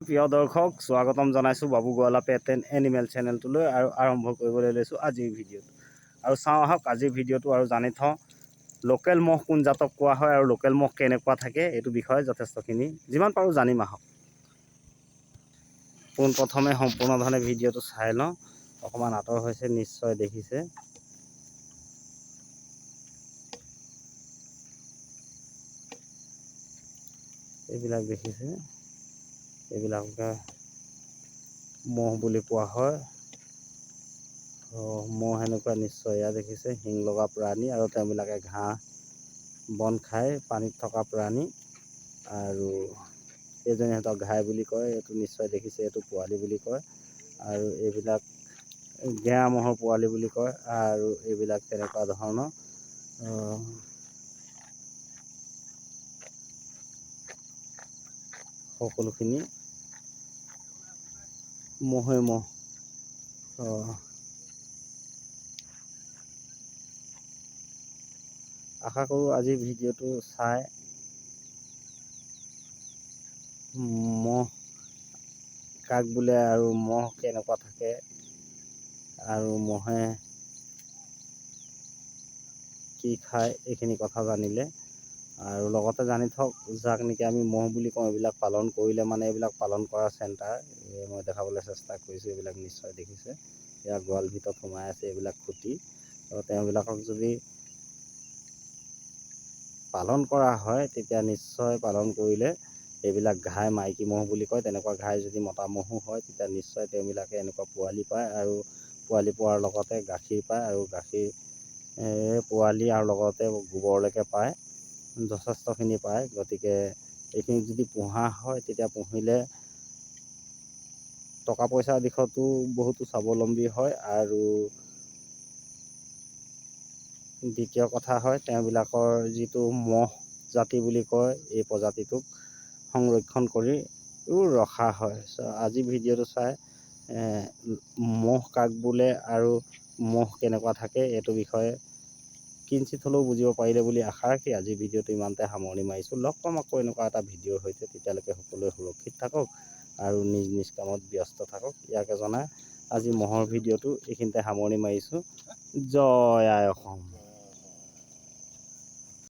প্ৰিয় দৰ্শক স্বাগতম জনাইছোঁ বাবু গোৱালা পেট এণ্ড এনিমেল চেনেলটোলৈ আৰু আৰম্ভ কৰিবলৈ লৈছোঁ আজিৰ ভিডিঅ'টো আৰু চাওঁ আহক আজিৰ ভিডিঅ'টো আৰু জানি থওঁ লোকেল মহ কোন জাতক কোৱা হয় আৰু লোকেল মহ কেনেকুৱা থাকে এইটো বিষয়ে যথেষ্টখিনি যিমান পাৰোঁ জানিম আহক। পোনপ্ৰথমে সম্পূৰ্ণধৰণে ভিডিঅ'টো চাই লওঁ। অকণমান আঁতৰ হৈছে নিশ্চয় দেখিছে। এইবিলাক দেখিছে, এইবিলাককে মহ বুলি কোৱা হয়। মহ সেনেকুৱা নিশ্চয় এয়া দেখিছে শিং লগা প্ৰাণী আৰু তেওঁবিলাকে ঘাঁহ বন খাই পানীত থকা প্ৰাণী আৰু এইজনী সিহঁতক ঘাই বুলি কয়। এইটো নিশ্চয় দেখিছে, এইটো পোৱালি বুলি কয় আৰু এইবিলাক গেৰা মহৰ পোৱালি বুলি কয় আৰু এইবিলাক তেনেকুৱা ধৰণৰ সকলোখিনি মহে মহ। আশা কৰোঁ আজিৰ ভিডিঅ'টো চাই মহ কাক বোলে আৰু মহ কেনেকুৱা থাকে আৰু মহে কি খায় এইখিনি কথা জানিলে আৰু লগতে জানি থওক যাক নেকি আমি মহ বুলি কওঁ এইবিলাক পালন কৰিলে মানে এইবিলাক পালন কৰা চেণ্টাৰ মই দেখাবলৈ চেষ্টা কৰিছোঁ। এইবিলাক নিশ্চয় দেখিছে, এয়া গঁৰাল ভিতৰত সোমাই আছে, এইবিলাক খুটি আৰু তেওঁবিলাকক যদি পালন কৰা হয় তেতিয়া নিশ্চয় পালন কৰিলে এইবিলাক ঘাই মাইকী মহ বুলি কয়। তেনেকুৱা ঘাই যদি মতা মহো হয় তেতিয়া নিশ্চয় তেওঁবিলাকে এনেকুৱা পোৱালি পায় আৰু পোৱালি পোৱাৰ লগতে গাখীৰ পায় আৰু গাখীৰ পোৱালি আৰু লগতে গোবৰলৈকে পায়, যথেষ্টখিনি পায়। গতিকে এইখিনি যদি পোহা হয় তেতিয়া পুহিলে টকা পইচাৰ দিশতো বহুতো স্বাৱলম্বী হয় আৰু দ্বিতীয় কথা হয় তেওঁবিলাকৰ যিটো মহ জাতি বুলি কয় এই প্ৰজাতিটোক সংৰক্ষণ কৰিও ৰখা হয়। আজি ভিডিঅ'টো চাই মহ কাক বোলে আৰু মহ কেনেকুৱা থাকে এইটো বিষয়ে কিঞ্চিত হ'লেও বুজিব পাৰিলে বুলি আশা ৰাখি আজি ভিডিঅ'টো ইমানতে সামৰণি মাৰিছোঁ। লগ পাম আকৌ এনেকুৱা এটা ভিডিঅ'ৰ সৈতে, তেতিয়ালৈকে সকলোৱে সুৰক্ষিত থাকক আৰু নিজ নিজ কামত ব্যস্ত থাকক। ইয়াকে জনাই আজি মহৰ ভিডিঅ'টো এইখিনিতে সামৰণি মাৰিছোঁ। জয় আই অসম।